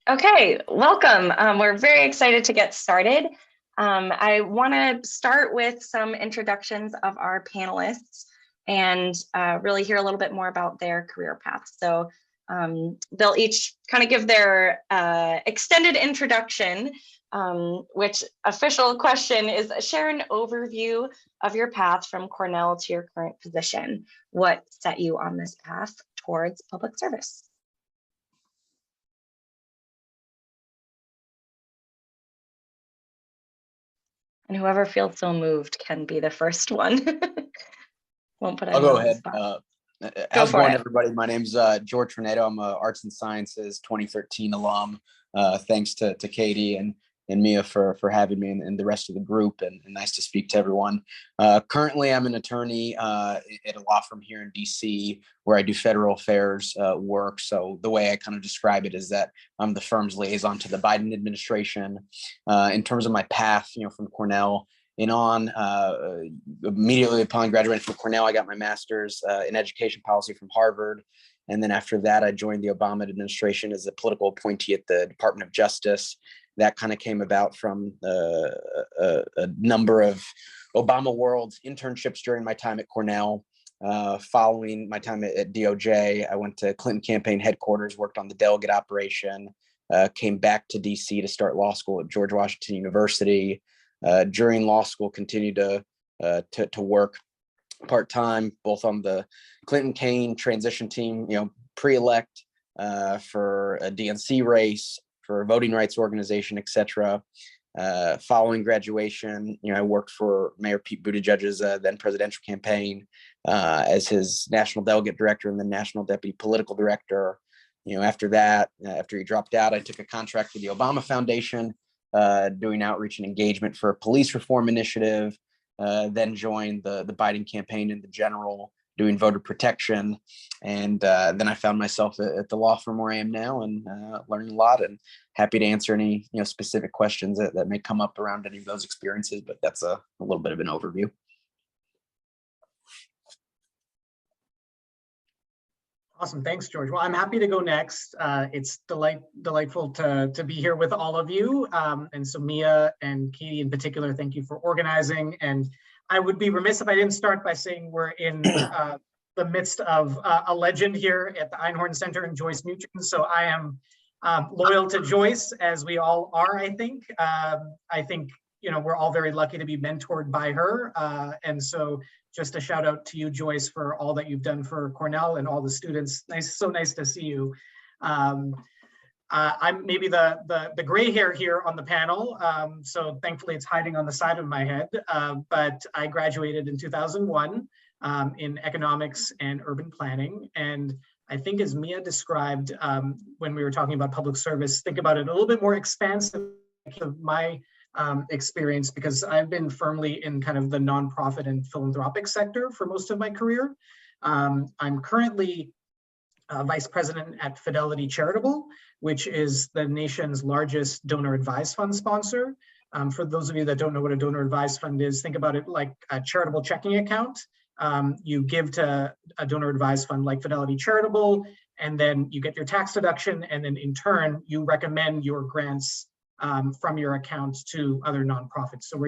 Okay, welcome. We're very excited to get started. I want to start with some introductions of our panelists and really hear a little bit more about their career paths. So they'll each kind of give their extended introduction, which official question is share an overview of your path from Cornell to your current position. What set you on this path towards public service? And whoever feels so moved can be the first one. Won't put I'll go ahead. How's it going, everybody? My name's George Tornado. I'm a Arts and Sciences 2013 alum. Thanks to Katie and Mia for having me and the rest of the group, and nice to speak to everyone. Currently, I'm an attorney at a law firm here in DC where I do federal affairs work. So the way I kind of describe it is that I'm the firm's liaison to the Biden administration. In terms of my path, from Cornell immediately upon graduating from Cornell, I got my master's in education policy from Harvard. And then after that, I joined the Obama administration as a political appointee at the Department of Justice. That kind of came about from a number of Obama World internships during my time at Cornell. Following my time at DOJ, I went to Clinton campaign headquarters, worked on the delegate operation, came back to DC to start law school at George Washington University. During law school, continued to work part-time, both on the Clinton Kane transition team, pre-elect for a DNC race, for a voting rights organization, etc. Following graduation, I worked for Mayor Pete Buttigieg's then presidential campaign as his national delegate director and the national deputy political director. After that, after he dropped out, I took a contract with the Obama Foundation, doing outreach and engagement for a police reform initiative, then joined the Biden campaign in the general, doing voter protection. And then I found myself at the law firm where I am now, and learning a lot, and happy to answer any specific questions that may come up around any of those experiences, but that's a little bit of an overview. Awesome. Thanks, George. Well, I'm happy to go next. It's delightful to be here with all of you. And so Mia and Katie in particular, thank you for organizing. And I would be remiss if I didn't start by saying we're in the midst of a legend here at the Einhorn Center and Joyce Nugent. So I am loyal to Joyce, as we all are, I think. I think, we're all very lucky to be mentored by her. And so just a shout out to you, Joyce, for all that you've done for Cornell and all the students. So nice to see you. I'm maybe the gray hair here on the panel. So thankfully it's hiding on the side of my head. But I graduated in 2001 in economics and urban planning. And I think, as Mia described when we were talking about public service, think about it a little bit more expansive of my experience, because I've been firmly in kind of the nonprofit and philanthropic sector for most of my career. I'm currently vice president at Fidelity Charitable, which is the nation's largest donor advised fund sponsor. For those of you that don't know what a donor advised fund is, think about it like a charitable checking account. You give to a donor advised fund like Fidelity Charitable, and then you get your tax deduction, and then in turn, you recommend your grants from your account to other nonprofits. So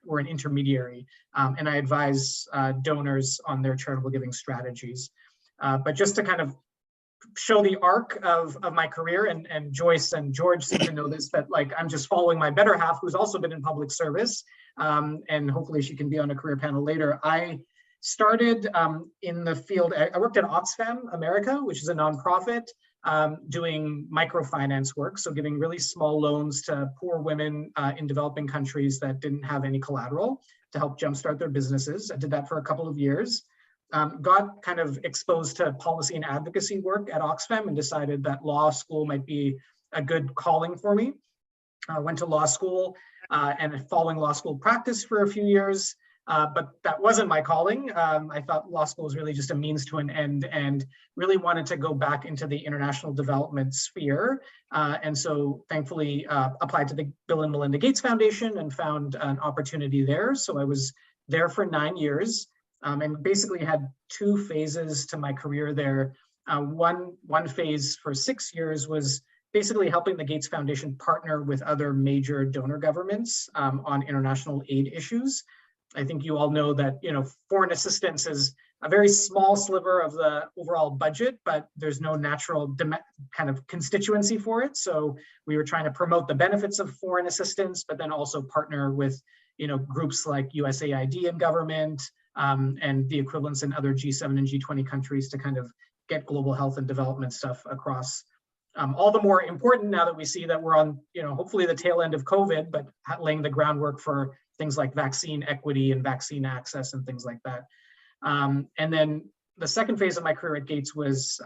we're an intermediary, and I advise donors on their charitable giving strategies. But just to kind of show the arc of my career, and Joyce and George seem to know this, that like I'm just following my better half, who's also been in public service, and hopefully she can be on a career panel later. I started in the field. I worked at Oxfam America, which is a nonprofit, doing microfinance work, so giving really small loans to poor women in developing countries that didn't have any collateral to help jumpstart their businesses. I did that for a couple of years. Got kind of exposed to policy and advocacy work at Oxfam and decided that law school might be a good calling for me. Went to law school and following law school practice for a few years. But that wasn't my calling. I thought law school was really just a means to an end, and really wanted to go back into the international development sphere. And so thankfully applied to the Bill and Melinda Gates Foundation and found an opportunity there. So I was there for 9 years, and basically had two phases to my career there. One phase for 6 years was basically helping the Gates Foundation partner with other major donor governments on international aid issues. I think you all know that, foreign assistance is a very small sliver of the overall budget, but there's no natural kind of constituency for it. So we were trying to promote the benefits of foreign assistance, but then also partner with, groups like USAID and government and the equivalents in other G7 and G20 countries to kind of get global health and development stuff across. All the more important now that we see that we're on, hopefully the tail end of COVID, but laying the groundwork for things like vaccine equity and vaccine access and things like that. And then the second phase of my career at Gates was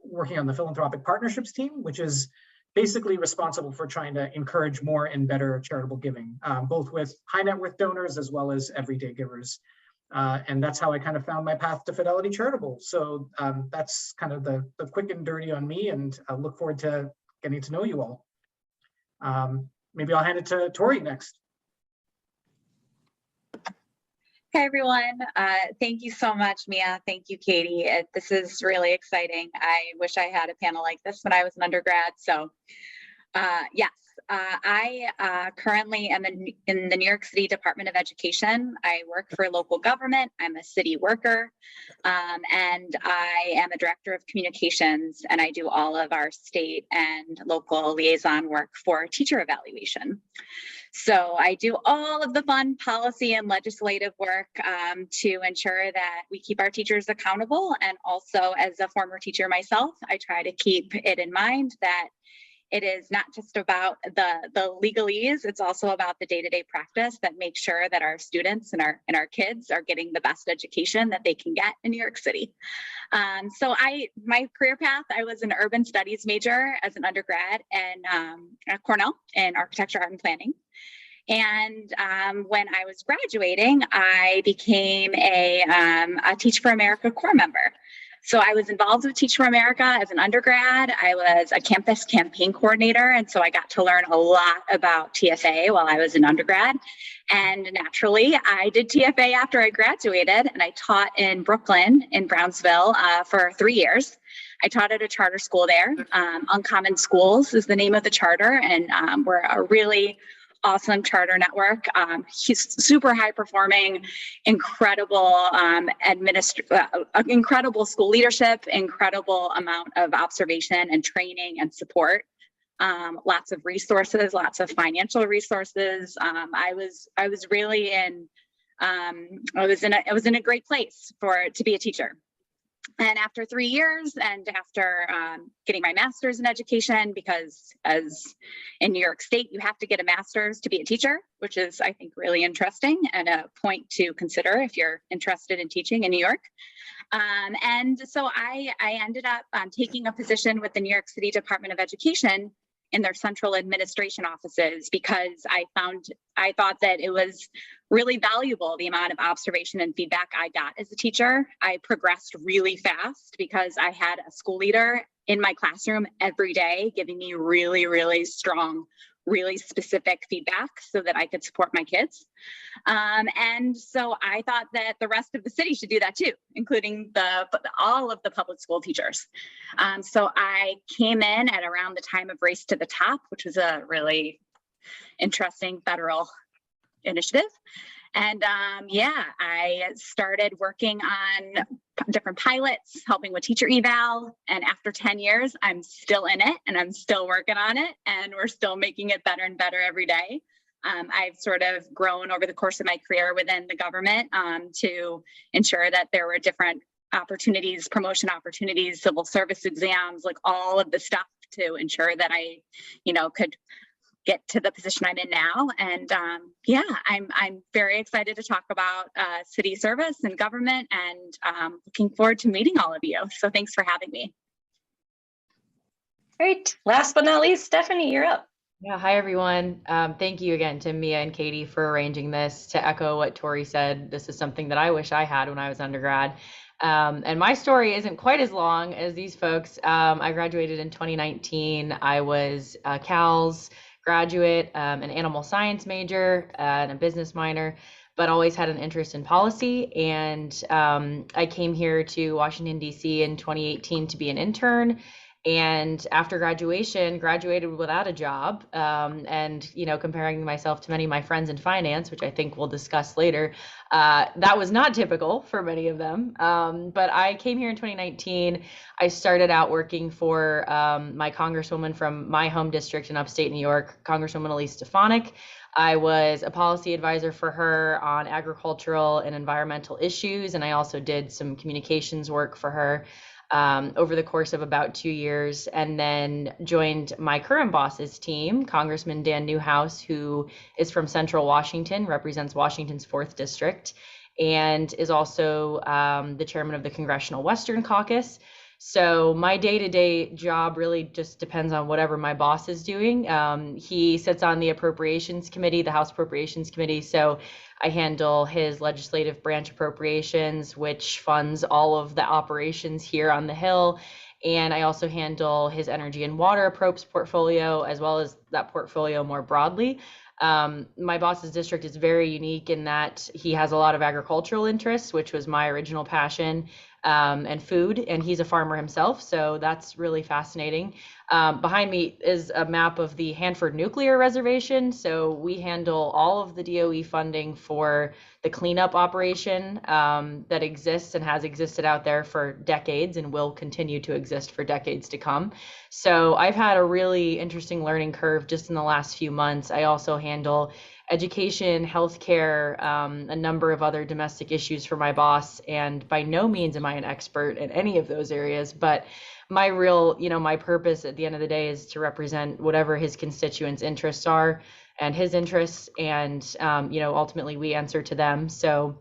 working on the philanthropic partnerships team, which is basically responsible for trying to encourage more and better charitable giving, both with high net worth donors as well as everyday givers. And that's how I kind of found my path to Fidelity Charitable. So that's kind of the quick and dirty on me, and I look forward to getting to know you all. Maybe I'll hand it to Tori next. Hi, everyone. Thank you so much, Mia. Thank you, Katie. This is really exciting. I wish I had a panel like this when I was an undergrad. So yes, I currently am in the New York City Department of Education. I work for local government. I'm a city worker, and I am a director of communications, and I do all of our state and local liaison work for teacher evaluation. So I do all of the fun policy and legislative work to ensure that we keep our teachers accountable. And also, as a former teacher myself, I try to keep it in mind that it is not just about the legalese, it's also about the day-to-day practice that makes sure that our students and our kids are getting the best education that they can get in New York City. So my career path, I was an urban studies major as an undergrad at Cornell in architecture, art, and planning. And when I was graduating, I became a Teach for America Corps member. So I was involved with Teach for America as an undergrad. I was a campus campaign coordinator, and so I got to learn a lot about TFA while I was an undergrad. And naturally, I did TFA after I graduated, and I taught in Brooklyn, in Brownsville, for 3 years. I taught at a charter school there. Uncommon Schools is the name of the charter, and we're a really awesome charter network. He's super high performing, incredible incredible school leadership, incredible amount of observation and training and support. Lots of resources, lots of financial resources. I was really in I was in a great place to be a teacher. And after 3 years, and after getting my master's in education, because as in New York State, you have to get a master's to be a teacher, which is, I think, really interesting and a point to consider if you're interested in teaching in New York. And so I ended up taking a position with the New York City Department of Education in their central administration offices, because I thought that it was really valuable, the amount of observation and feedback I got as a teacher. I progressed really fast because I had a school leader in my classroom every day giving me really, really strong, really specific feedback so that I could support my kids. And so I thought that the rest of the city should do that too, including all of the public school teachers. So I came in at around the time of Race to the Top, which was a really interesting federal initiative. And I started working on different pilots, helping with teacher eval. And after 10 years, I'm still in it and I'm still working on it. And we're still making it better and better every day. I've sort of grown over the course of my career within the government to ensure that there were different opportunities, promotion opportunities, civil service exams, like all of the stuff to ensure that I, could get to the position I'm in now. And I'm very excited to talk about city service and government, and looking forward to meeting all of you. So thanks for having me. Great. Last but not least, Stephanie, you're up. Yeah, hi everyone. Thank you again to Mia and Katie for arranging this. To echo what Tori said, this is something that I wish I had when I was undergrad. And my story isn't quite as long as these folks. I graduated in 2019. I was Cal's graduate, an animal science major and a business minor, but always had an interest in policy. And I came here to Washington, D.C. in 2018 to be an intern. And after graduation, graduated without a job. And, comparing myself to many of my friends in finance, which I think we'll discuss later, that was not typical for many of them. But I came here in 2019. I started out working for my congresswoman from my home district in upstate New York, Congresswoman Elise Stefanik. I was a policy advisor for her on agricultural and environmental issues, and I also did some communications work for her over the course of about 2 years, and then joined my current boss's team, Congressman Dan Newhouse, who is from Central Washington, represents Washington's 4th District, and is also the chairman of the Congressional Western Caucus. So my day-to-day job really just depends on whatever my boss is doing. He sits on the Appropriations Committee, the House Appropriations Committee. So I handle his legislative branch appropriations, which funds all of the operations here on the Hill. And I also handle his energy and water approps portfolio, as well as that portfolio more broadly. My boss's district is very unique in that he has a lot of agricultural interests, which was my original passion, and food, and he's a farmer himself, so that's really fascinating. Behind me is a map of the Hanford Nuclear Reservation, so we handle all of the DOE funding for the cleanup operation that exists and has existed out there for decades and will continue to exist for decades to come. So I've had a really interesting learning curve just in the last few months. I also handle education, healthcare, a number of other domestic issues for my boss. And by no means am I an expert in any of those areas, but my real, my purpose at the end of the day is to represent whatever his constituents' interests are and his interests. And, ultimately we answer to them. So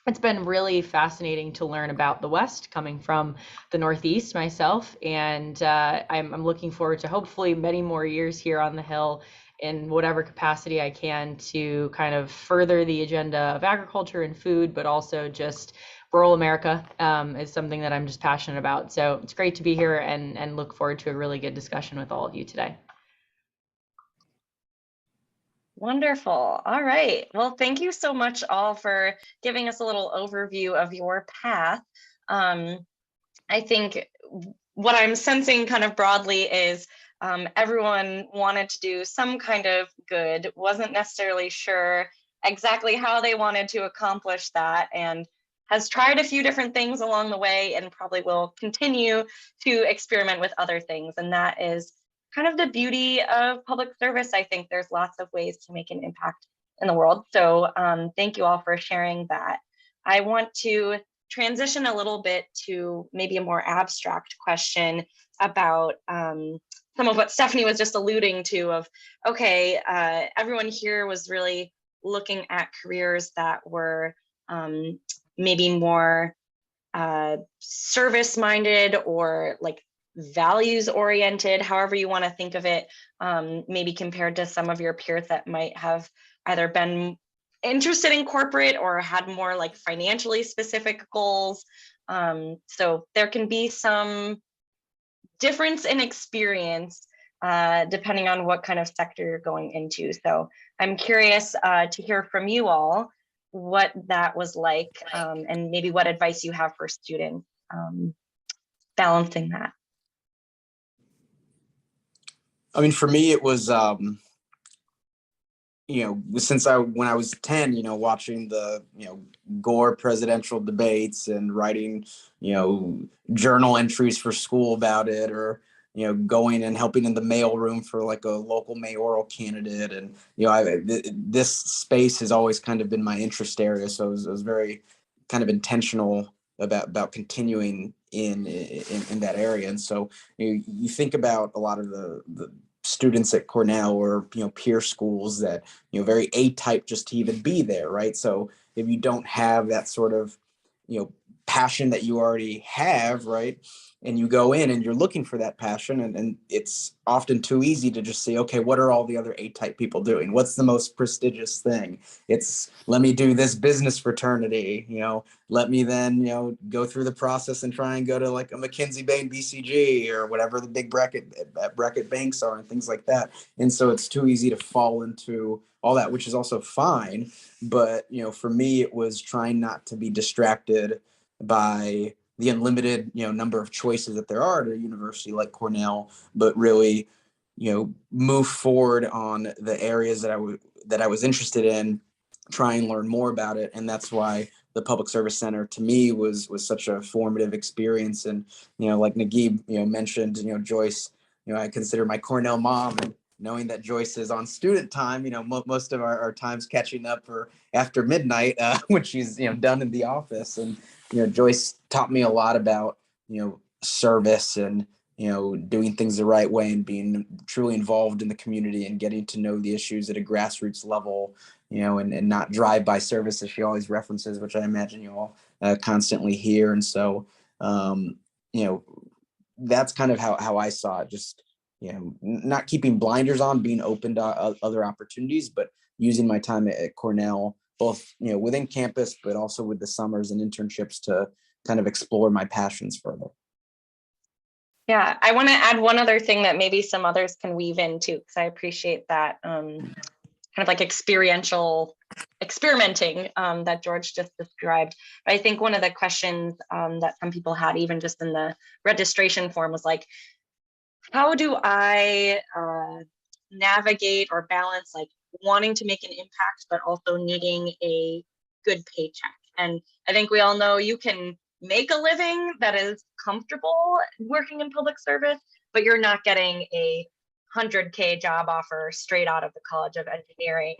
it's been really fascinating to learn about the West, coming from the Northeast myself. And I'm looking forward to hopefully many more years here on the Hill in whatever capacity I can to kind of further the agenda of agriculture and food, but also just rural America is something that I'm just passionate about. So it's great to be here and look forward to a really good discussion with all of you today. Wonderful. All right. Well, thank you so much all for giving us a little overview of your path. I think what I'm sensing kind of broadly is everyone wanted to do some kind of good, wasn't necessarily sure exactly how they wanted to accomplish that, and has tried a few different things along the way and probably will continue to experiment with other things. And that is kind of the beauty of public service. I think there's lots of ways to make an impact in the world. So thank you all for sharing that. I want to transition a little bit to maybe a more abstract question about some of what Stephanie was just alluding to of, okay, everyone here was really looking at careers that were maybe more service-minded or like values-oriented, however you want to think of it, maybe compared to some of your peers that might have either been interested in corporate or had more like financially specific goals. So there can be some difference in experience depending on what kind of sector you're going into. So I'm curious to hear from you all what that was like, and maybe what advice you have for students balancing that. I mean, for me, it was, since when I was 10, watching the, Gore presidential debates and writing, journal entries for school about it, or, going and helping in the mailroom for like a local mayoral candidate. And, this space has always kind of been my interest area. So I was very kind of intentional about continuing in that area. And so you think about a lot of the students at Cornell or peer schools that very A-type just to even be there, right? So if you don't have that sort of passion that you already have, right, and you go in and you're looking for that passion, and it's often too easy to just say, okay, what are all the other A-type people doing? What's the most prestigious thing? It's, let me do this business fraternity, let me then go through the process and try and go to like a McKinsey Bain BCG or whatever the big bracket banks are and things like that. And so it's too easy to fall into all that, which is also fine. But for me, it was trying not to be distracted by the unlimited, number of choices that there are at a university like Cornell, but really, move forward on the areas that I was interested in, try and learn more about it. And that's why the Public Service Center to me was such a formative experience. And, like Naguib, mentioned, Joyce, I consider my Cornell mom, and knowing that Joyce is on student time, most of our times catching up or after midnight when she's, done in the office. And, Joyce taught me a lot about, service and, doing things the right way and being truly involved in the community and getting to know the issues at a grassroots level, and not drive-by service, as she always references, which I imagine you all constantly hear. And so, that's kind of how I saw it, just, not keeping blinders on, being open to other opportunities, but using my time at Cornell, both, within campus, but also with the summers and internships to kind of explore my passions further. Yeah, I want to add one other thing that maybe some others can weave into, because I appreciate that kind of like experiential experimenting that George just described. But I think one of the questions that some people had, even just in the registration form, was like, how do I navigate or balance like wanting to make an impact, but also needing a good paycheck? And I think we all know you can make a living that is comfortable working in public service, but you're not getting a 100K job offer straight out of the College of Engineering.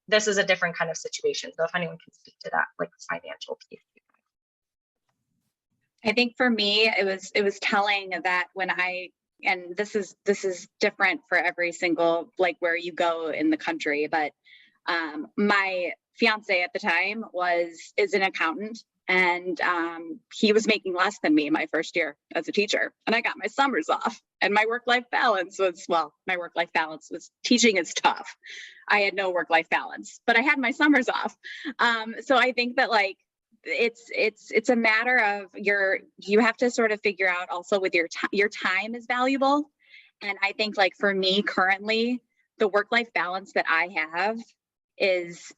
This is a different kind of situation. So if anyone can speak to that, like financial piece. I think for me, it was telling that when and this is different for every single, like where you go in the country, but my fiance at the time is an accountant, and he was making less than me my first year as a teacher, and I got my summers off, and my work-life balance was, teaching is tough. I had no work-life balance, but I had my summers off. So I think that like it's a matter of you have to sort of figure out also with your time is valuable. And I think like for me currently, the work-life balance that I have is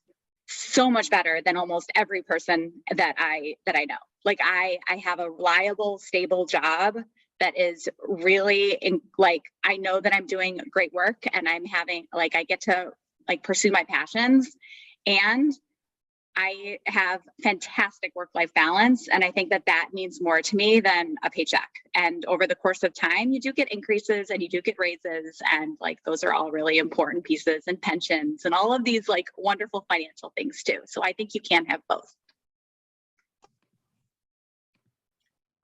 so much better than almost every person that I know. Like I have a reliable, stable job that is really I know that I'm doing great work, and I'm having I get to pursue my passions, and I have fantastic work-life balance. And I think that means more to me than a paycheck. And over the course of time, you do get increases and you do get raises. And those are all really important pieces, and pensions and all of these wonderful financial things too. So I think you can have both.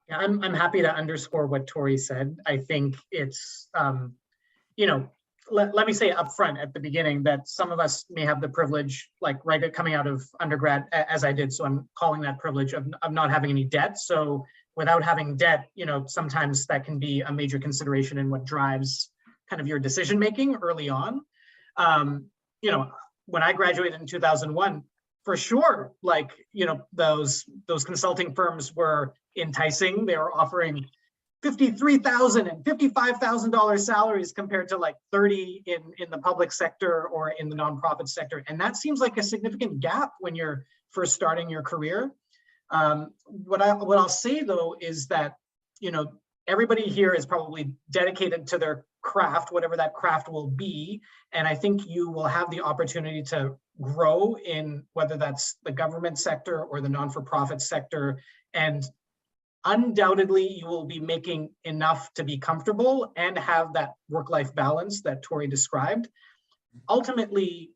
Yeah, I'm happy to underscore what Tori said. I think it's, let me say upfront at the beginning that some of us may have the privilege, right coming out of undergrad, as I did. So I'm calling that privilege of not having any debt. So without having debt, sometimes that can be a major consideration in what drives kind of your decision making early on. When I graduated in 2001, for sure, those consulting firms were enticing. They were offering $53,000 and $55,000 salaries compared to $30 in the public sector or in the nonprofit sector. And that seems like a significant gap when you're first starting your career. What I'll say though is that, everybody here is probably dedicated to their craft, whatever that craft will be. And I think you will have the opportunity to grow in whether that's the government sector or the non-for-profit sector. And undoubtedly, you will be making enough to be comfortable and have that work-life balance that Tori described. Ultimately,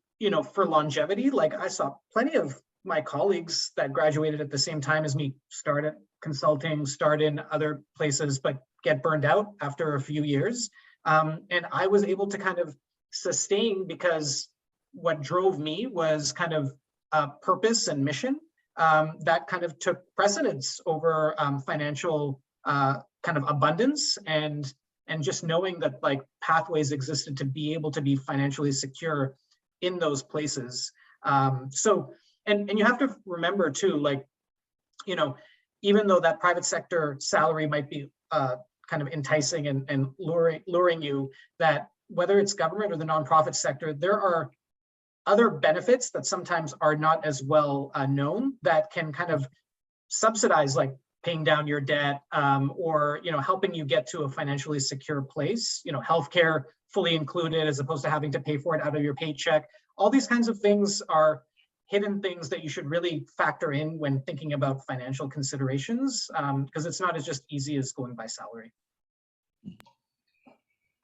for longevity, I saw plenty of my colleagues that graduated at the same time as me start at consulting, start in other places, but get burned out after a few years. And I was able to kind of sustain because what drove me was kind of purpose and mission. That kind of took precedence over financial kind of abundance and just knowing that pathways existed to be able to be financially secure in those places. So you have to remember too, even though that private sector salary might be kind of enticing and luring you, that whether it's government or the nonprofit sector, there are other benefits that sometimes are not as well known that can kind of subsidize like paying down your debt, or, you know, helping you get to a financially secure place, you know, healthcare fully included as opposed to having to pay for it out of your paycheck. All these kinds of things are hidden things that you should really factor in when thinking about financial considerations, because it's not as just easy as going by salary.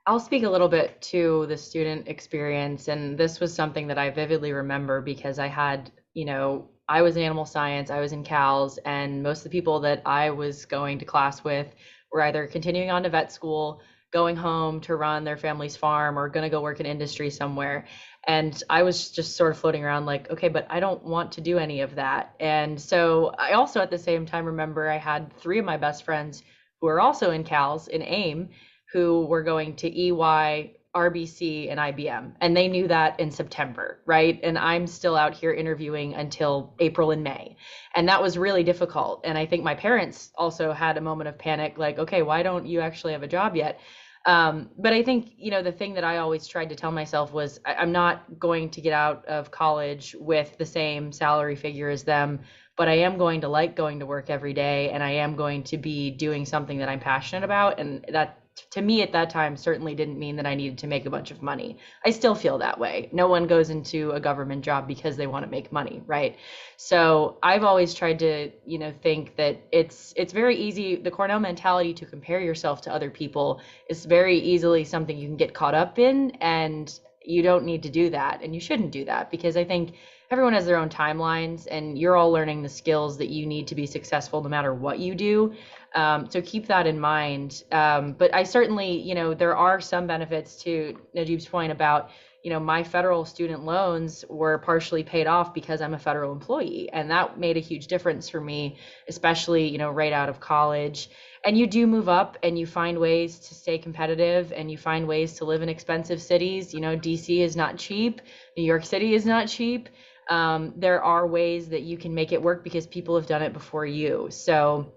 I'll speak a little bit to the student experience, and this was something that I vividly remember because I had, you know, I was in animal science, I was in CALS, and most of the people that I was going to class with were either continuing on to vet school, going home to run their family's farm, or going to go work in industry somewhere. And I was just sort of floating around like, okay, but I don't want to do any of that. And so I also at the same time remember I had 3 of my best friends who are also in CALS, in AIM, who were going to EY, RBC, and IBM. And they knew that in September, right? And I'm still out here interviewing until April and May. And that was really difficult. And I think my parents also had a moment of panic, like, okay, why don't you actually have a job yet? But I think, you know, the thing that I always tried to tell myself was I'm not going to get out of college with the same salary figure as them, but I am going to like going to work every day, and I am going to be doing something that I'm passionate about. And that, to me at that time, certainly didn't mean that I needed to make a bunch of money. I still feel that way. No one goes into a government job because they want to make money, right? So I've always tried to, you know, think that it's very easy. The Cornell mentality to compare yourself to other people is very easily something you can get caught up in, and you don't need to do that, and you shouldn't do that, because I think everyone has their own timelines, and you're all learning the skills that you need to be successful no matter what you do. So keep that in mind. But I certainly, you know, there are some benefits to Najib's point about, you know, my federal student loans were partially paid off because I'm a federal employee. And that made a huge difference for me, especially, you know, right out of college. And you do move up and you find ways to stay competitive, and you find ways to live in expensive cities. You know, DC is not cheap. New York City is not cheap. There are ways that you can make it work because people have done it before you. So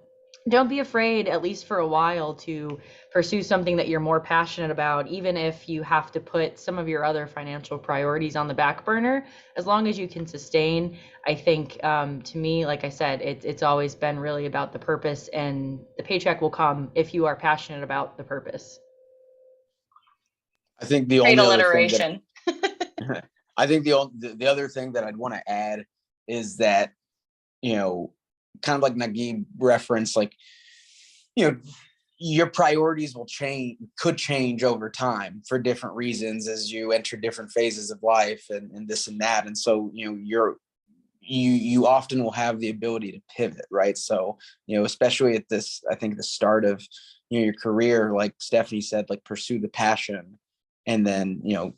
don't be afraid, at least for a while, to pursue something that you're more passionate about, even if you have to put some of your other financial priorities on the back burner. As long as you can sustain, I think, to me, like I said, it's always been really about the purpose, and the paycheck will come if you are passionate about the purpose. I think the Great only other thing that alliteration. I think the other thing that I'd want to add is that, you know, kind of like Nagib referenced, like, you know, your priorities could change over time for different reasons as you enter different phases of life and this and that. And so, you know, you often will have the ability to pivot, right? So, you know, especially at this, I think the start of, you know, your career, like Stephanie said, like pursue the passion, and then, you know,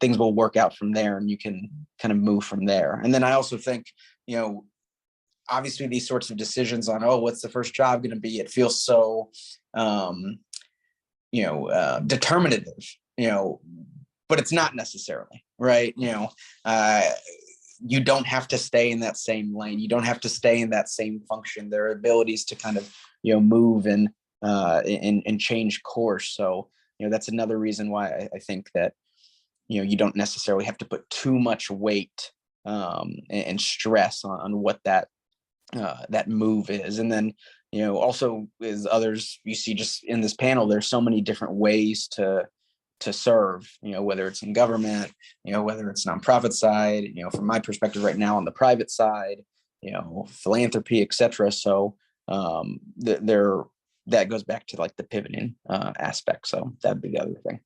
things will work out from there, and you can kind of move from there. And then I also think, you know, obviously these sorts of decisions on, oh, what's the first job going to be? It feels so, determinative, you know, but it's not necessarily, right? You know, you don't have to stay in that same lane. You don't have to stay in that same function. There are abilities to kind of, you know, move and change course. So, you know, that's another reason why I think that, you know, you don't necessarily have to put too much weight and stress on what that move is. And then, you know, also as others you see just in this panel, there's so many different ways to serve, you know, whether it's in government, you know, whether it's nonprofit side, you know, from my perspective right now on the private side, you know, philanthropy, etc. So that goes back to like the pivoting aspect. So that'd be the other thing.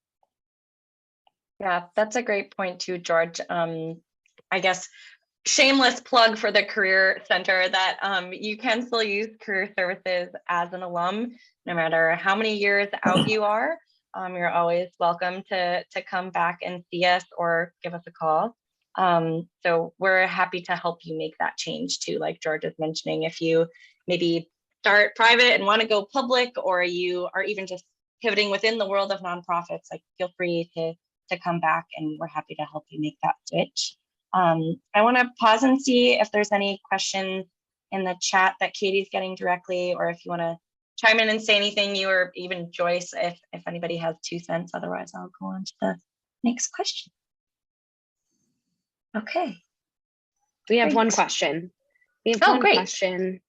Yeah, that's a great point too, George. I guess shameless plug for the Career Center that you can still use career services as an alum, no matter how many years out you are. You're always welcome to come back and see us or give us a call. So we're happy to help you make that change too, like George is mentioning. If you maybe start private and want to go public, or you are even just pivoting within the world of nonprofits, like feel free to come back, and we're happy to help you make that switch. I want to pause and see if there's any questions in the chat that Katie's getting directly, or if you want to chime in and say anything, you or even Joyce, if anybody has 2 cents. Otherwise, I'll go on to the next question. Okay. We have one question. We have Oh, one great. question.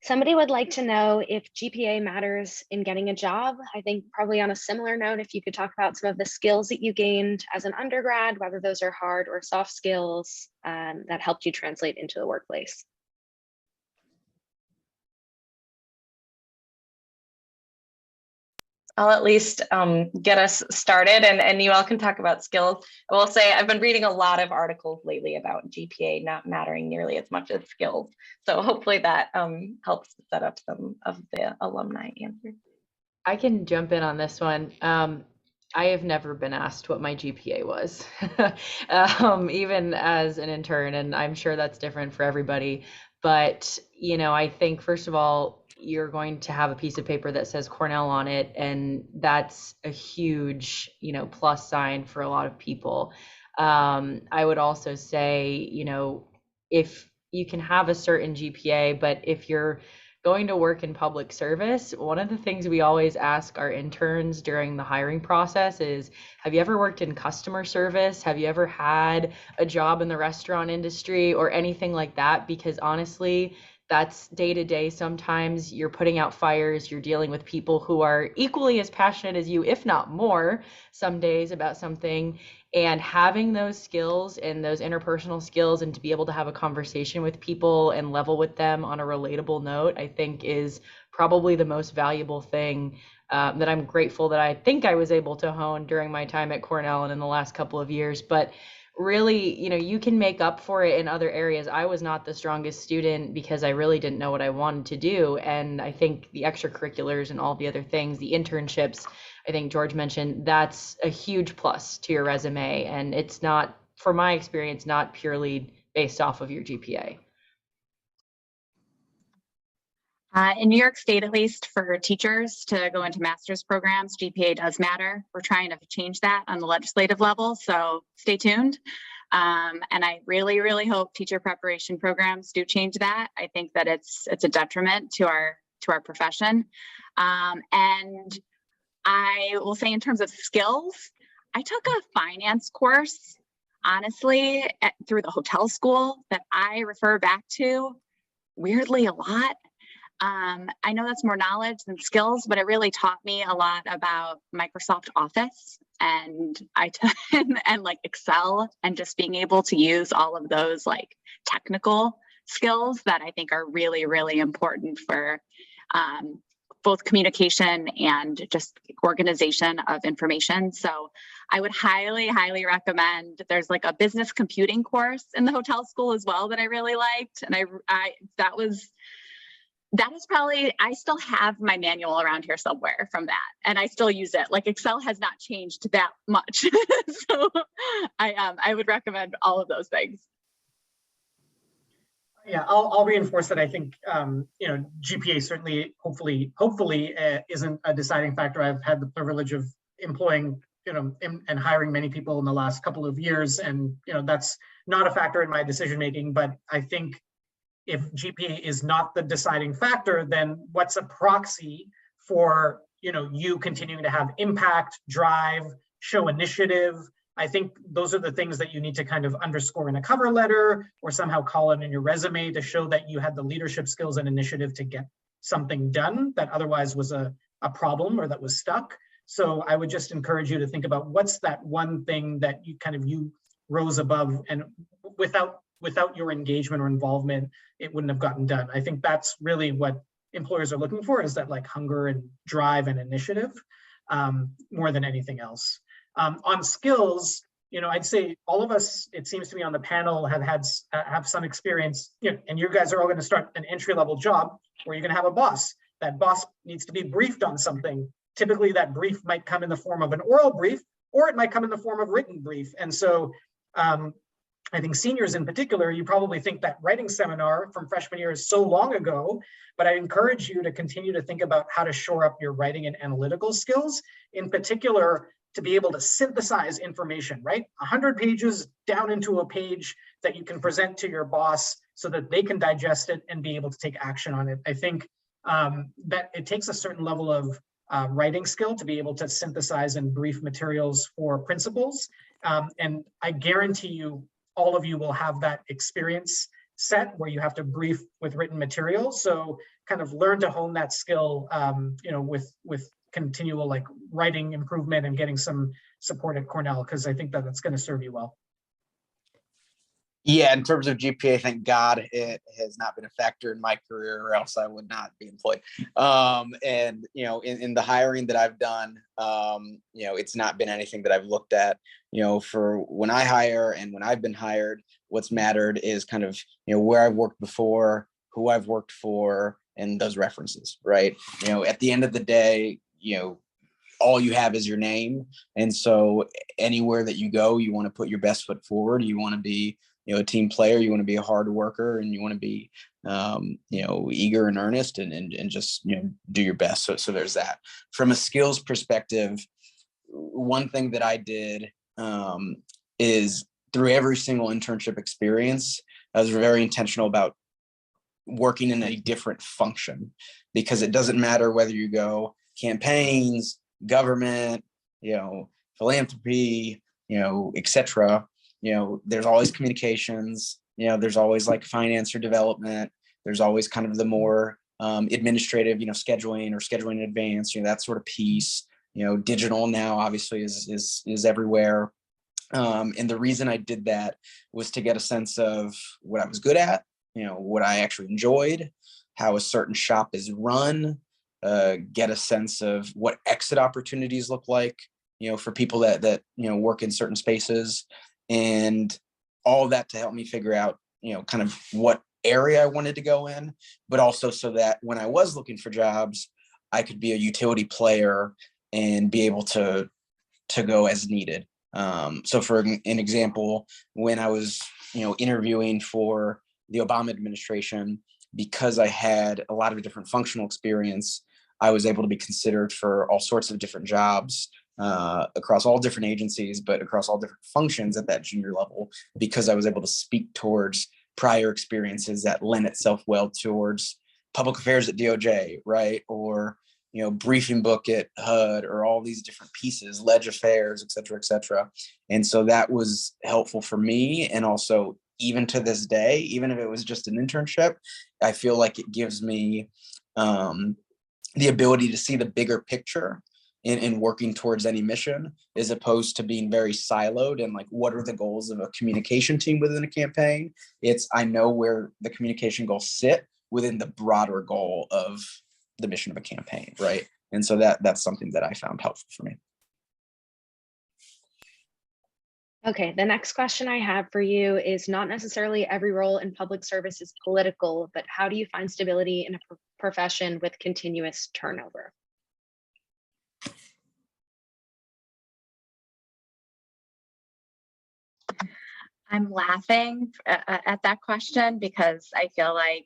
Somebody would like to know if GPA matters in getting a job. I think probably on a similar note, if you could talk about some of the skills that you gained as an undergrad, whether those are hard or soft skills that helped you translate into the workplace. I'll at least get us started, and you all can talk about skills. I will say I've been reading a lot of articles lately about GPA not mattering nearly as much as skills. So hopefully that helps set up some of the alumni answers. I can jump in on this one. I have never been asked what my GPA was, even as an intern, and I'm sure that's different for everybody. But, you know, I think first of all, you're going to have a piece of paper that says Cornell on it, and that's a huge, you know, plus sign for a lot of people. I would also say, you know, if you can have a certain GPA, but if you're going to work in public service, one of the things we always ask our interns during the hiring process is, have you ever worked in customer service? Have you ever had a job in the restaurant industry or anything like that? Because honestly, that's day to day. Sometimes you're putting out fires, you're dealing with people who are equally as passionate as you, if not more, some days about something. And having those skills and those interpersonal skills and to be able to have a conversation with people and level with them on a relatable note, I think is probably the most valuable thing that I'm grateful that I think I was able to hone during my time at Cornell and in the last couple of years. But really, you know, you can make up for it in other areas. I was not the strongest student because I really didn't know what I wanted to do. And I think the extracurriculars and all the other things, the internships, I think George mentioned, that's a huge plus to your resume. And it's not, from my experience, not purely based off of your GPA. In New York State, at least for teachers to go into master's programs, GPA does matter. We're trying to change that on the legislative level, so stay tuned. And I really, really hope teacher preparation programs do change that. I think that it's a detriment to our profession. And I will say, in terms of skills, I took a finance course, honestly, through the hotel school that I refer back to weirdly a lot. I know that's more knowledge than skills, but it really taught me a lot about Microsoft Office and and like Excel, and just being able to use all of those like technical skills that I think are really, really important for both communication and just organization of information. So I would highly, highly recommend. There's like a business computing course in the hotel school as well that I really liked, and that is probably, I still have my manual around here somewhere from that, and I still use it. Like Excel has not changed that much. So I would recommend all of those things. Yeah, I'll reinforce that. I think GPA certainly, hopefully isn't a deciding factor. I've had the privilege of employing and hiring many people in the last couple of years, and that's not a factor in my decision making. But I think if GPA is not the deciding factor, then what's a proxy for you continuing to have impact, drive, show initiative? I think those are the things that you need to kind of underscore in a cover letter or somehow call it in your resume to show that you had the leadership skills and initiative to get something done that otherwise was a problem or that was stuck. So I would just encourage you to think about what's that one thing that you rose above, and without your engagement or involvement, it wouldn't have gotten done. I think that's really what employers are looking for, is that like hunger and drive and initiative more than anything else. On skills, I'd say all of us, it seems to me, on the panel have some experience, and you guys are all going to start an entry-level job where you're going to have a boss. That boss needs to be briefed on something. Typically, that brief might come in the form of an oral brief, or it might come in the form of written brief. And so I think seniors in particular, you probably think that writing seminar from freshman year is so long ago, but I encourage you to continue to think about how to shore up your writing and analytical skills, in particular, to be able to synthesize information, right? 100 pages down into a page that you can present to your boss so that they can digest it and be able to take action on it. I think that it takes a certain level of writing skill to be able to synthesize and brief materials for principals. And I guarantee you, all of you will have that experience set where you have to brief with written material. So kind of learn to hone that skill, with continual like writing improvement and getting some support at Cornell, because I think that that's going to serve you well. Yeah, in terms of GPA, thank God it has not been a factor in my career, or else I would not be employed. And in the hiring that I've done, it's not been anything that I've looked at. For when I hire and when I've been hired, what's mattered is kind of where I've worked before, who I've worked for, and those references, right? At the end of the day, all you have is your name, and so anywhere that you go, you want to put your best foot forward. You want to be a team player, you want to be a hard worker, and you want to be eager and earnest, and just do your best. So there's that. From a skills perspective, one thing that I did is through every single internship experience, I was very intentional about working in a different function, because it doesn't matter whether you go campaigns, government, philanthropy, etc. There's always communications, there's always like finance or development. There's always kind of the more administrative, scheduling or scheduling in advance, that sort of piece. Digital now obviously is everywhere. And the reason I did that was to get a sense of what I was good at, what I actually enjoyed, how a certain shop is run, get a sense of what exit opportunities look like, for people that work in certain spaces, and all of that to help me figure out, kind of what area I wanted to go in, but also so that when I was looking for jobs, I could be a utility player and be able to go as needed. So for an example, when I was, interviewing for the Obama administration, because I had a lot of different functional experience, I was able to be considered for all sorts of different jobs across all different agencies, but across all different functions at that junior level, because I was able to speak towards prior experiences that lend itself well towards public affairs at DOJ, right? Or, briefing book at HUD, or all these different pieces, ledge affairs, et cetera, et cetera. And so that was helpful for me. And also, even to this day, even if it was just an internship, I feel like it gives me the ability to see the bigger picture in working towards any mission, as opposed to being very siloed and like, what are the goals of a communication team within a campaign? It's, I know where the communication goals sit within the broader goal of the mission of a campaign, right? And so that's something that I found helpful for me. Okay, the next question I have for you is, not necessarily every role in public service is political, but how do you find stability in a profession with continuous turnover? I'm laughing at that question because I feel like,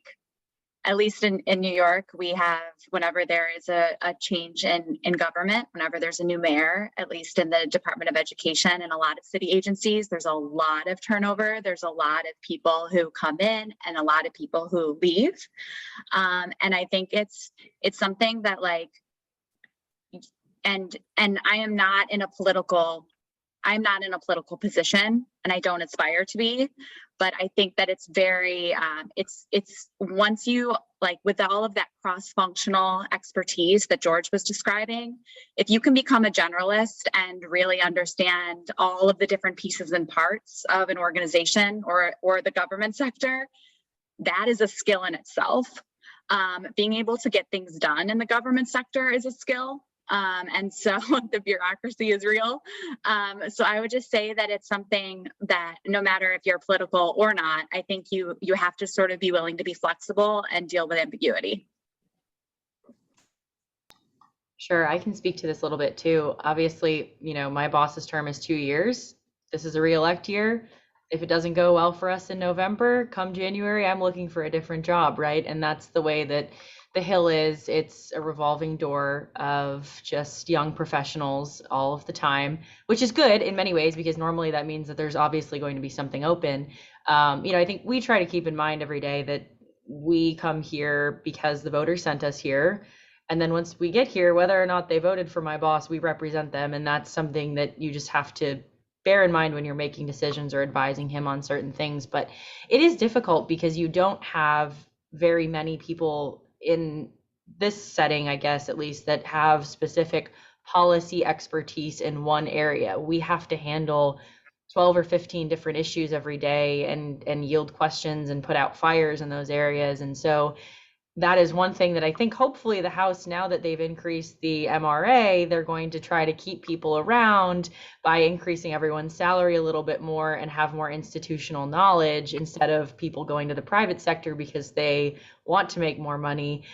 at least in New York, we have, whenever there is a change in government, whenever there's a new mayor, at least in the Department of Education and a lot of city agencies, there's a lot of turnover. There's a lot of people who come in and a lot of people who leave. And I think it's something that like, and I am not in a political position, and I don't aspire to be, but I think that it's very, it's once you, like with all of that cross-functional expertise that George was describing, if you can become a generalist and really understand all of the different pieces and parts of an organization or the government sector, that is a skill in itself. Being able to get things done in the government sector is a skill. And so the bureaucracy is real. So I would just say that it's something that no matter if you're political or not, I think you have to sort of be willing to be flexible and deal with ambiguity. Sure, I can speak to this a little bit too. Obviously, my boss's term is 2 years. This is a re-elect year. If it doesn't go well for us in November, come January, I'm looking for a different job, right? And that's the way that the Hill is. It's a revolving door of just young professionals all of the time, which is good in many ways, because normally that means that there's obviously going to be something open. I think we try to keep in mind every day that we come here because the voters sent us here. And then once we get here, whether or not they voted for my boss, we represent them. And that's something that you just have to bear in mind when you're making decisions or advising him on certain things. But it is difficult because you don't have very many people in this setting, I guess, at least, that have specific policy expertise in one area. We have to handle 12 or 15 different issues every day and yield questions and put out fires in those areas. And so that is one thing that I think hopefully the House, now that they've increased the MRA, they're going to try to keep people around by increasing everyone's salary a little bit more and have more institutional knowledge instead of people going to the private sector because they want to make more money.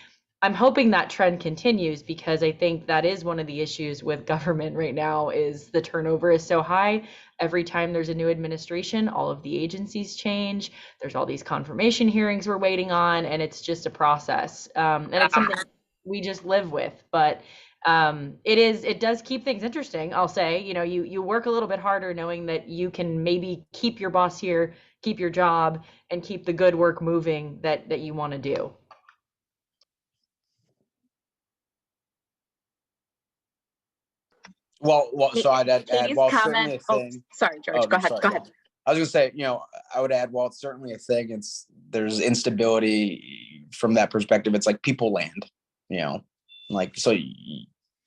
I'm hoping that trend continues because I think that is one of the issues with government right now is the turnover is so high. Every time there's a new administration, all of the agencies change. There's all these confirmation hearings we're waiting on, and it's just a process. And it's something we just live with. But it does keep things interesting. I'll say, you work a little bit harder knowing that you can maybe keep your boss here, keep your job, and keep the good work moving that you want to do. Well, so I'd add, Katie's well, comment. certainly a thing. Sorry, George. Go ahead. Sorry, Go ahead. I was gonna say, I would add, well, it's certainly a thing. There's instability from that perspective. It's like people land, like, so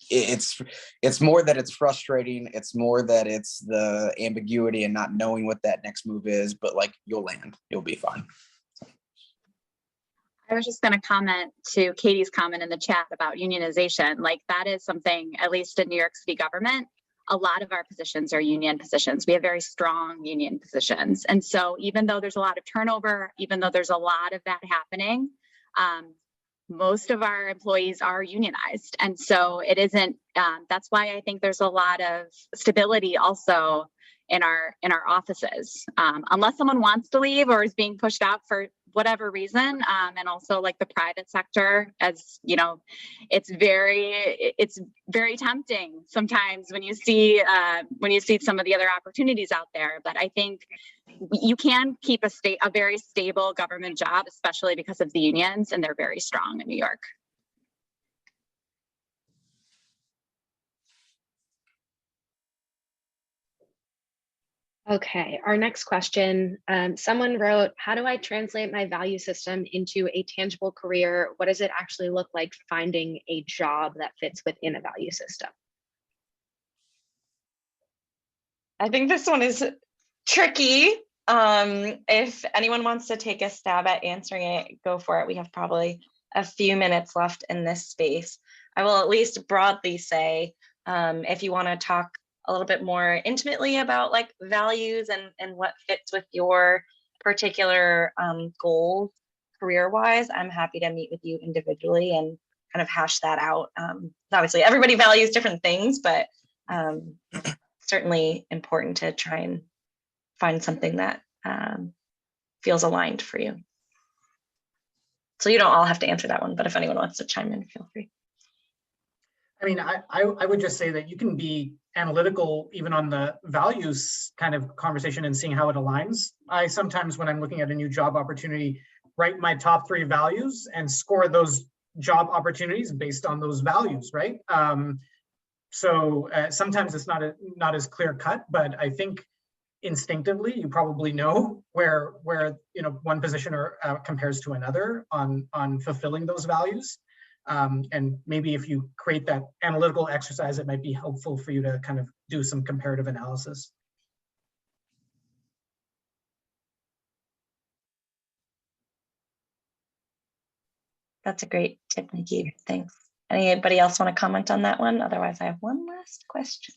it's more that it's frustrating. It's more that it's the ambiguity and not knowing what that next move is, but like you'll land, you'll be fine. I was just going to comment to Katie's comment in the chat about unionization. Like that is something, at least in New York City government, a lot of our positions are union positions. We have very strong union positions. And so even though there's a lot of turnover, even though there's a lot of that happening, most of our employees are unionized. And so it isn't, that's why I think there's a lot of stability also in our offices, unless someone wants to leave or is being pushed out for whatever reason. And also like the private sector, as it's very tempting sometimes when you see some of the other opportunities out there. But I think you can keep a very stable government job, especially because of the unions, and they're very strong in New York. Okay, our next question. Someone wrote, how do I translate my value system into a tangible career? What does it actually look like finding a job that fits within a value system? I think this one is tricky. If anyone wants to take a stab at answering it, go for it. We have probably a few minutes left in this space. I will at least broadly say, if you want to talk a little bit more intimately about like values and what fits with your particular goals career-wise, I'm happy to meet with you individually and kind of hash that out. Obviously, everybody values different things, but certainly important to try and find something that feels aligned for you. So you don't all have to answer that one, but if anyone wants to chime in, feel free. I mean, I would just say that you can be analytical even on the values kind of conversation and seeing how it aligns. I sometimes, when I'm looking at a new job opportunity, write my top 3 values and score those job opportunities based on those values, right? So sometimes it's not as clear cut, but I think instinctively you probably know where one position or compares to another on fulfilling those values. And maybe if you create that analytical exercise, it might be helpful for you to kind of do some comparative analysis. That's a great tip, Nikki. Thanks. Anybody else want to comment on that one? Otherwise, I have one last question.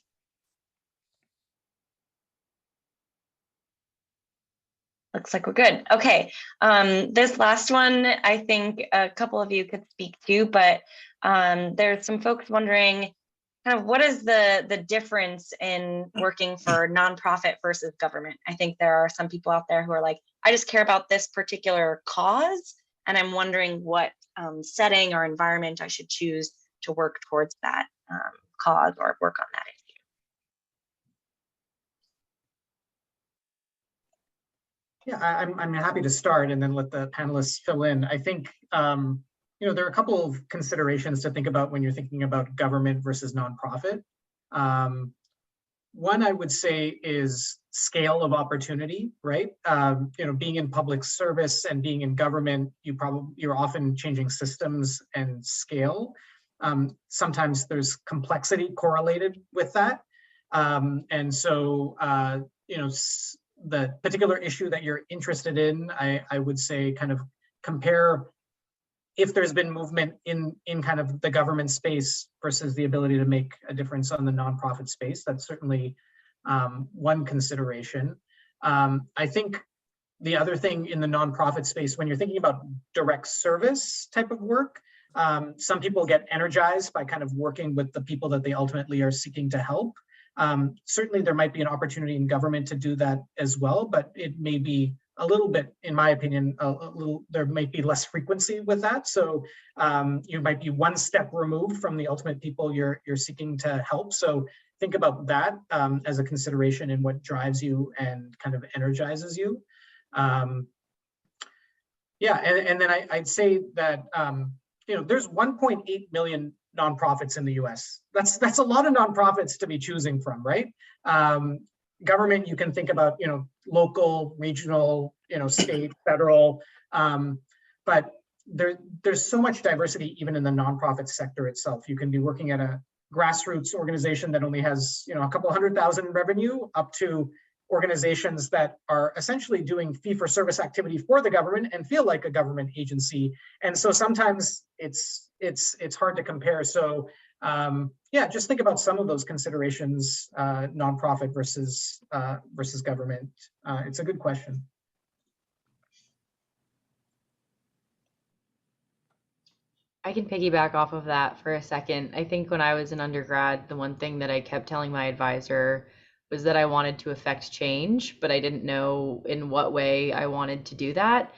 Looks like we're good. Okay. This last one, I think a couple of you could speak to, but there's some folks wondering kind of what is the difference in working for nonprofit versus government? I think there are some people out there who are like, I just care about this particular cause, and I'm wondering what setting or environment I should choose to work towards that cause or work on that issue. Yeah, I'm happy to start and then let the panelists fill in. I think there are a couple of considerations to think about when you're thinking about government versus nonprofit. One I would say is scale of opportunity, right? Being in public service and being in government, you're often changing systems and scale. Sometimes there's complexity correlated with that. And so, the particular issue that you're interested in, I would say kind of compare if there's been movement in kind of the government space versus the ability to make a difference on the nonprofit space. That's certainly one consideration. I think the other thing in the nonprofit space, when you're thinking about direct service type of work, some people get energized by kind of working with the people that they ultimately are seeking to help. Certainly there might be an opportunity in government to do that as well, but it may be a little bit, in my opinion, there might be less frequency with that. So you might be one step removed from the ultimate people you're seeking to help. So think about that as a consideration in what drives you and kind of energizes you. And then I'd say that there's 1.8 million nonprofits in the US. That's a lot of nonprofits to be choosing from, right? Government, you can think about, local, regional, state, federal, but there's so much diversity even in the nonprofit sector itself. You can be working at a grassroots organization that only has, a couple 100,000 revenue, up to organizations that are essentially doing fee-for-service activity for the government and feel like a government agency. And so sometimes it's hard to compare. So just think about some of those considerations, nonprofit versus government. It's a good question. I can piggyback off of that for a second. I think when I was an undergrad, the one thing that I kept telling my advisor was that I wanted to affect change, but I didn't know in what way I wanted to do that.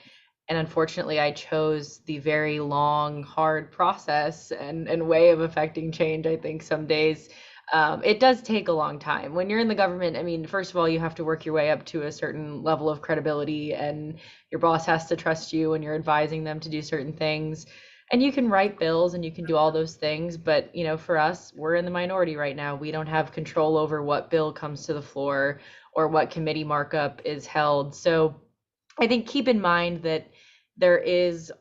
And unfortunately, I chose the very long, hard process and way of affecting change. I think some days it does take a long time. When you're in the government, I mean, first of all, you have to work your way up to a certain level of credibility, and your boss has to trust you when you're advising them to do certain things. And you can write bills and you can do all those things, but for us, we're in the minority right now. We don't have control over what bill comes to the floor or what committee markup is held. So I think keep in mind that there is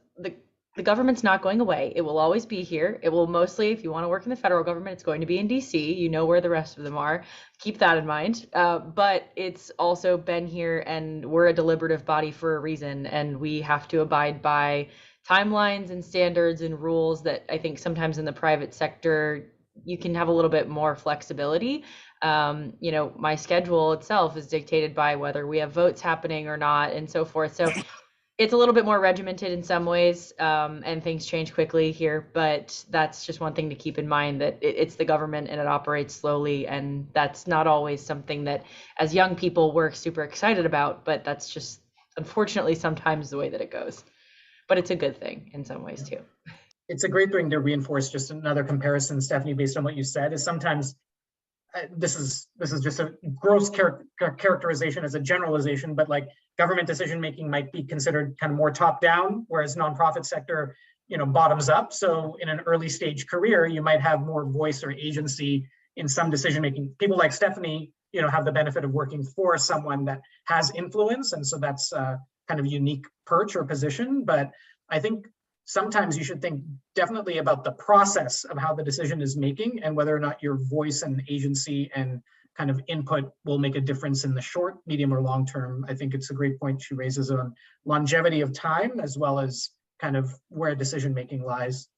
the government's not going away. It will always be here. It will mostly, if you want to work in the federal government, it's going to be in DC. You know where the rest of them are. Keep that in mind. But it's also been here, and we're a deliberative body for a reason, and we have to abide by timelines and standards and rules that I think sometimes in the private sector you can have a little bit more flexibility. My schedule itself is dictated by whether we have votes happening or not and so forth. So it's a little bit more regimented in some ways, and things change quickly here, but that's just one thing to keep in mind, that it's the government and it operates slowly, and that's not always something that as young people we're super excited about, but that's just unfortunately sometimes the way that it goes. But it's a good thing in some ways too. It's a great thing to reinforce. Just another comparison, Stephanie, based on what you said, is sometimes this is just a gross characterization as a generalization, but like government decision making might be considered kind of more top down, whereas nonprofit sector, bottoms up. So in an early stage career, you might have more voice or agency in some decision making. People like Stephanie, have the benefit of working for someone that has influence, and so that's kind of unique perch or position. But I think sometimes you should think definitely about the process of how the decision is making and whether or not your voice and agency and kind of input will make a difference in the short, medium, or long term. I think it's a great point she raises on longevity of time as well as kind of where decision making lies.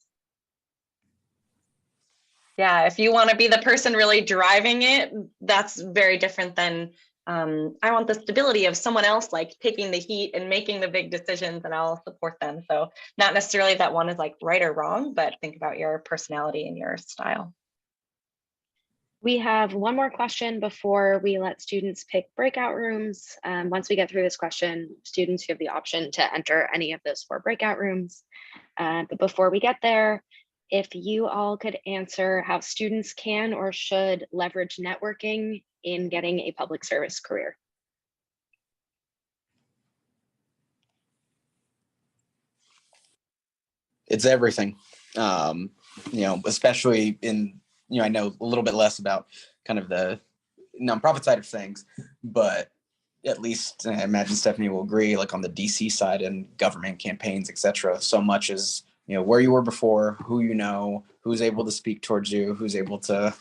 Yeah, if you want to be the person really driving it, that's very different than I want the stability of someone else like taking the heat and making the big decisions, and I'll support them. So not necessarily that one is like right or wrong, but think about your personality and your style. We have one more question before we let students pick breakout rooms. Once we get through this question, students, you have the option to enter any of those 4 breakout rooms. But before we get there, if you all could answer how students can or should leverage networking in getting a public service career. It's everything, especially in, I know a little bit less about kind of the nonprofit side of things, but at least I imagine Stephanie will agree, like on the DC side and government campaigns, et cetera, so much as, where you were before, who who's able to speak towards you, who's able to,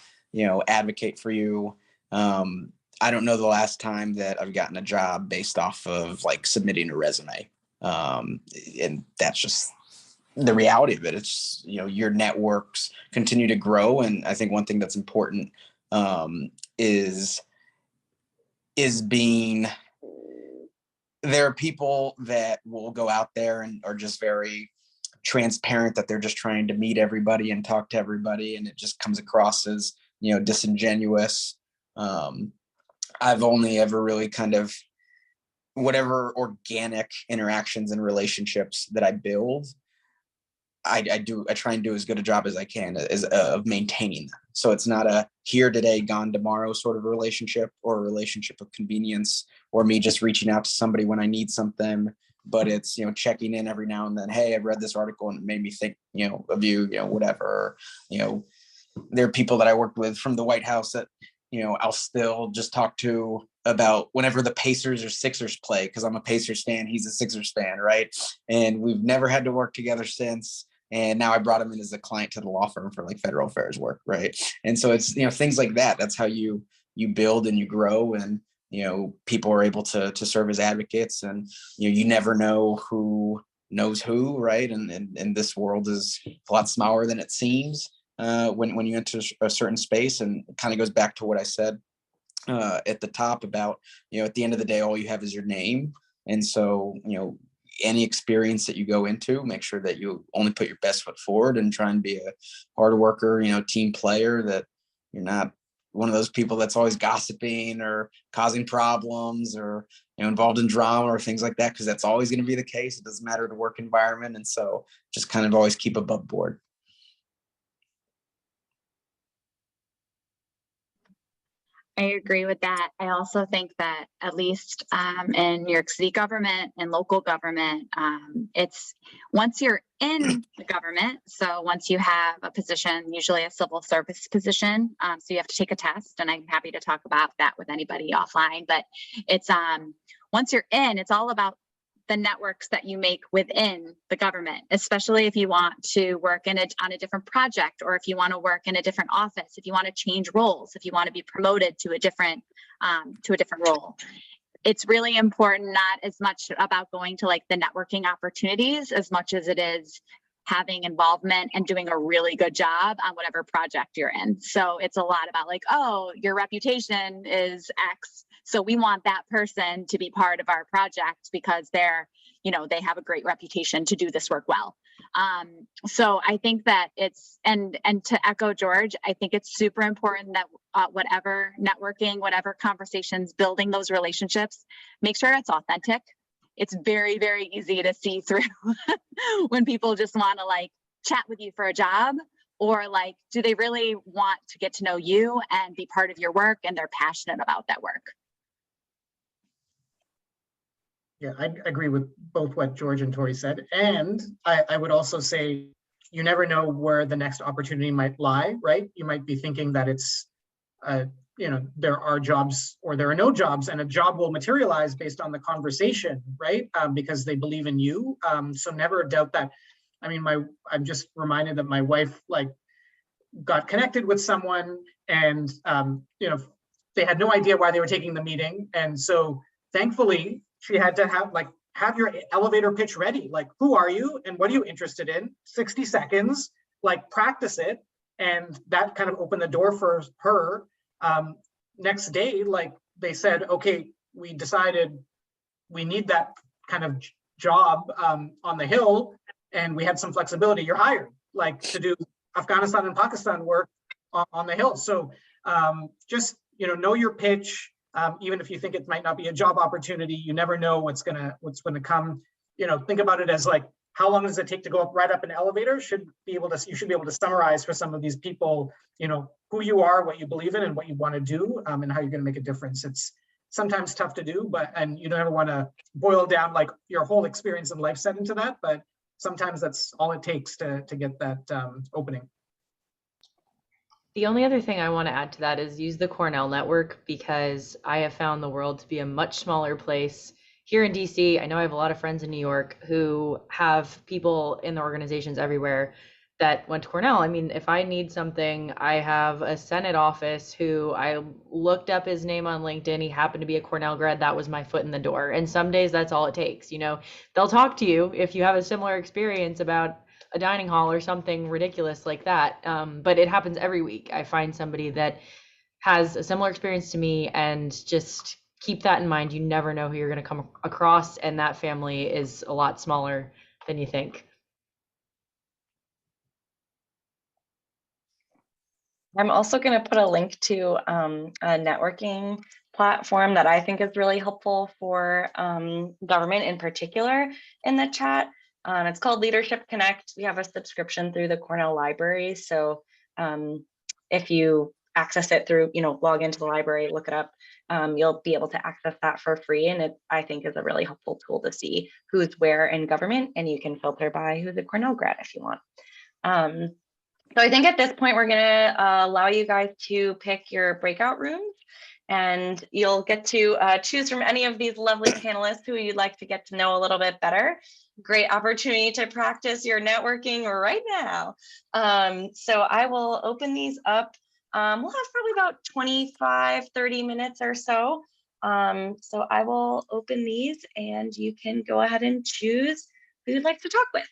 advocate for you. I don't know the last time that I've gotten a job based off of like submitting a resume. And that's just the reality of it. It's, your networks continue to grow. And I think one thing that's important is being, there are people that will go out there and are just very transparent that they're just trying to meet everybody and talk to everybody. And it just comes across as, disingenuous. I've only ever really kind of, whatever organic interactions and relationships that I build, I try and do as good a job as I can of maintaining them. So it's not a here today, gone tomorrow sort of relationship, or a relationship of convenience, or me just reaching out to somebody when I need something, but it's, checking in every now and then. Hey, I've read this article and it made me think, of you, whatever. There are people that I worked with from the White House that, I'll still just talk to about whenever the Pacers or Sixers play, because I'm a Pacers fan, he's a Sixers fan, right? And we've never had to work together since. And now I brought him in as a client to the law firm for like federal affairs work, right? And so it's, things like that. That's how you build and you grow, and people are able to serve as advocates, and you never know who knows who, right? And this world is a lot smaller than it seems when you enter a certain space. And it kind of goes back to what I said at the top about, at the end of the day, all you have is your name. And so, any experience that you go into, make sure that you only put your best foot forward and try and be a hard worker, team player, that you're not one of those people that's always gossiping or causing problems or, involved in drama or things like that, because that's always going to be the case. It doesn't matter the work environment. And so just kind of always keep above board. I agree with that. I also think that at least in New York City government and local government, it's once you're in the government, so once you have a position, usually a civil service position, so you have to take a test, and I'm happy to talk about that with anybody offline, but it's once you're in, it's all about the networks that you make within the government, especially if you want to work on a different project, or if you want to work in a different office, if you want to change roles, if you want to be promoted to a different role. It's really important, not as much about going to like the networking opportunities as much as it is having involvement and doing a really good job on whatever project you're in. So it's a lot about like, oh, your reputation is X, so we want that person to be part of our project because they're, they have a great reputation to do this work well. So I think that it's, and to echo George, I think it's super important that whatever networking, whatever conversations, building those relationships, make sure it's authentic. It's very, very easy to see through when people just want to like chat with you for a job, or like, do they really want to get to know you and be part of your work, and they're passionate about that work. Yeah, I agree with both what George and Tori said. And I would also say, you never know where the next opportunity might lie, right? You might be thinking that it's, there are jobs or there are no jobs, and a job will materialize based on the conversation, right? Because they believe in you. So never doubt that. I mean, I'm just reminded that my wife got connected with someone, and they had no idea why they were taking the meeting. And so thankfully, she had to have your elevator pitch ready. Like, who are you and what are you interested in? 60 seconds, practice it. And that kind of opened the door for her. Next day, they said, okay, we decided we need that kind of job on the Hill, and we had some flexibility. You're hired, to do Afghanistan and Pakistan work on the Hill. So just, know your pitch. Even if you think it might not be a job opportunity, you never know what's gonna come. Think about it as how long does it take to go right up an elevator? You should be able to summarize for some of these people, who you are, what you believe in, and what you want to do, and how you're going to make a difference. It's sometimes tough to do, and you don't ever want to boil down your whole experience in life set into that. But sometimes that's all it takes to get that opening. The only other thing I want to add to that is use the Cornell network, because I have found the world to be a much smaller place. Here in DC, I know I have a lot of friends in New York who have people in the organizations everywhere that went to Cornell. I mean, if I need something, I have a Senate office who I looked up his name on LinkedIn. He happened to be a Cornell grad. That was my foot in the door. And some days that's all it takes. You know, they'll talk to you if you have a similar experience about a dining hall or something ridiculous like that. But it happens every week. I find somebody that has a similar experience to me, and just keep that in mind. You never know who you're going to come across, and that family is a lot smaller than you think. I'm also going to put a link to a networking platform that I think is really helpful for government in particular in the chat. It's called Leadership Connect. We have a subscription through the Cornell Library. So if you access it through, log into the library, look it up, you'll be able to access that for free. And it, I think, is a really helpful tool to see who's where in government, and you can filter by who's a Cornell grad if you want. So I think at this point, we're going to allow you guys to pick your breakout rooms, and you'll get to choose from any of these lovely panelists who you'd like to get to know a little bit better. Great opportunity to practice your networking right now. So I will open these up. We'll have probably about 25-30 minutes or so. So I will open these, and you can go ahead and choose who you'd like to talk with.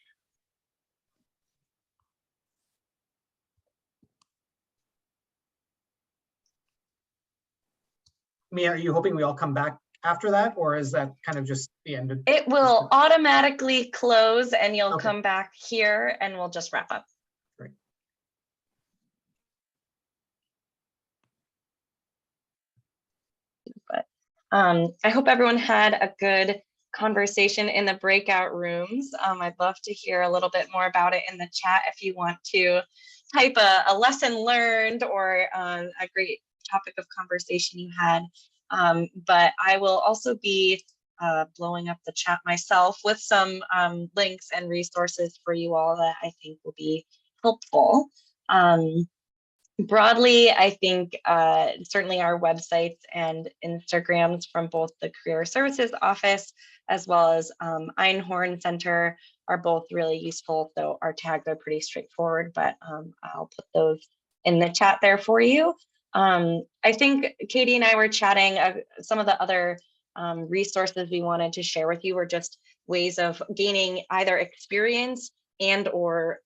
Mia, are you hoping we all come back after that, or is that kind of just the end of it? Will automatically close, and you'll okay. come back here, and we'll just wrap up. Great. But I hope everyone had a good conversation in the breakout rooms. I'd love to hear a little bit more about it in the chat if you want to type a lesson learned or a great topic of conversation you had. But I will also be blowing up the chat myself with some links and resources for you all that I think will be helpful. Broadly, I think certainly our websites and Instagrams from both the Career Services Office as well as Einhorn Center are both really useful. So our tags are pretty straightforward, but I'll put those in the chat there for you. I think Katie and I were chatting, some of the other resources we wanted to share with you were just ways of gaining either experience and or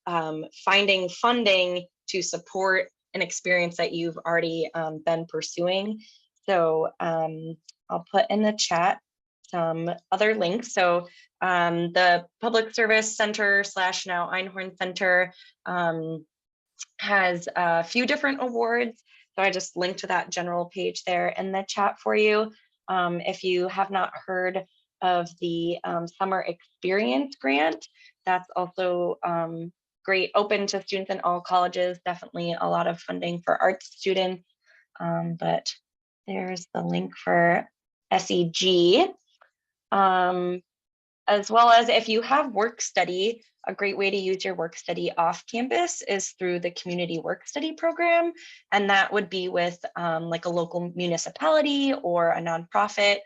finding funding to support an experience that you've already been pursuing. So I'll put in the chat some other links. So the Public Service Center / now Einhorn Center has a few different awards. So I just linked to that general page there in the chat for you. If you have not heard of the Summer Experience Grant, that's also great, open to students in all colleges, definitely a lot of funding for arts students. But there's the link for SEG. As well as if you have work study, a great way to use your work study off campus is through the community work study program. And that would be with like a local municipality or a nonprofit.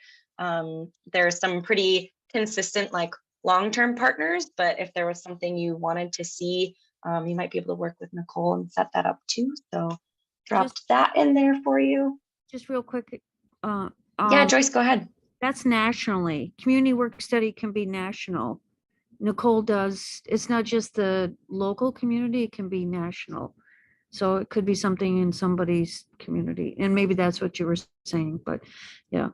There's some pretty consistent like long-term partners, but if there was something you wanted to see, you might be able to work with Nicole and set that up too. So dropped that in there for you. Just real quick. Yeah, Joyce, go ahead. That's nationally. Community work study can be national. Nicole does, it's not just the local community, it can be national. So it could be something in somebody's community. And maybe that's what you were saying, but yeah.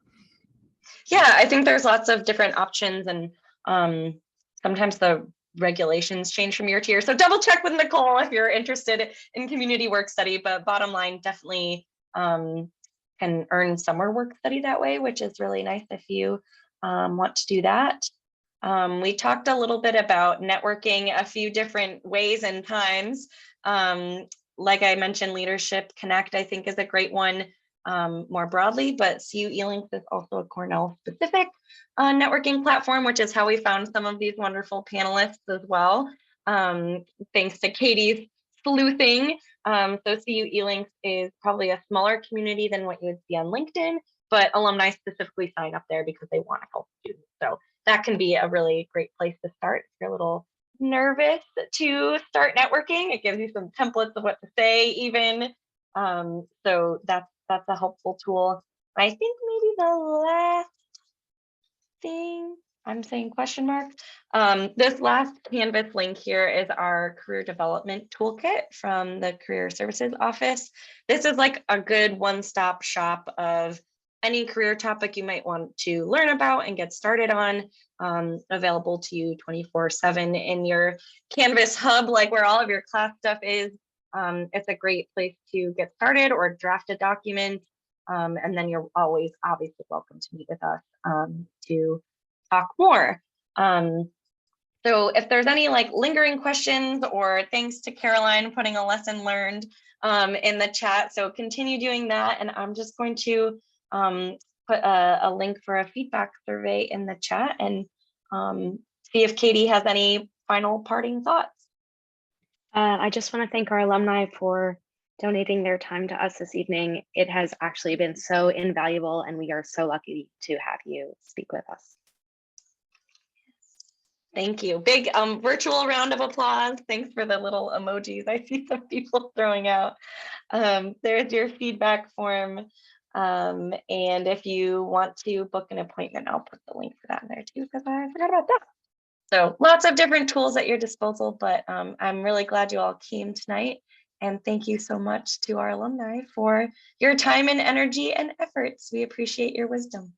Yeah, I think there's lots of different options, and sometimes the regulations change from year to year. So double check with Nicole if you're interested in community work study, but bottom line, definitely can earn summer work study that way, which is really nice if you want to do that. We talked a little bit about networking a few different ways and times. Like I mentioned, Leadership Connect, I think, is a great one more broadly, but CU eLinks is also a Cornell specific networking platform, which is how we found some of these wonderful panelists as well. Thanks to Katie's sleuthing, So CU eLinks is probably a smaller community than what you would see on LinkedIn, but alumni specifically sign up there because they want to help students. So that can be a really great place to start if you're a little nervous to start networking. It gives you some templates of what to say even. So that's a helpful tool. I think maybe the last thing, I'm saying question mark. This last Canvas link here is our career development toolkit from the Career Services Office. This is like a good one-stop shop of any career topic you might want to learn about and get started on, available to you 24/7 in your Canvas hub, like where all of your class stuff is. It's a great place to get started or draft a document. And then you're always obviously welcome to meet with us to talk more. So if there's any like lingering questions, or thanks to Caroline putting a lesson learned in the chat. So continue doing that. And I'm just going to put a link for a feedback survey in the chat and see if Katie has any final parting thoughts. I just want to thank our alumni for donating their time to us this evening. It has actually been so invaluable, and we are so lucky to have you speak with us. Thank you. Big virtual round of applause. Thanks for the little emojis I see some people throwing out. There's your feedback form. And if you want to book an appointment, I'll put the link for that in there too, because I forgot about that. So lots of different tools at your disposal, but I'm really glad you all came tonight. And thank you so much to our alumni for your time and energy and efforts. We appreciate your wisdom.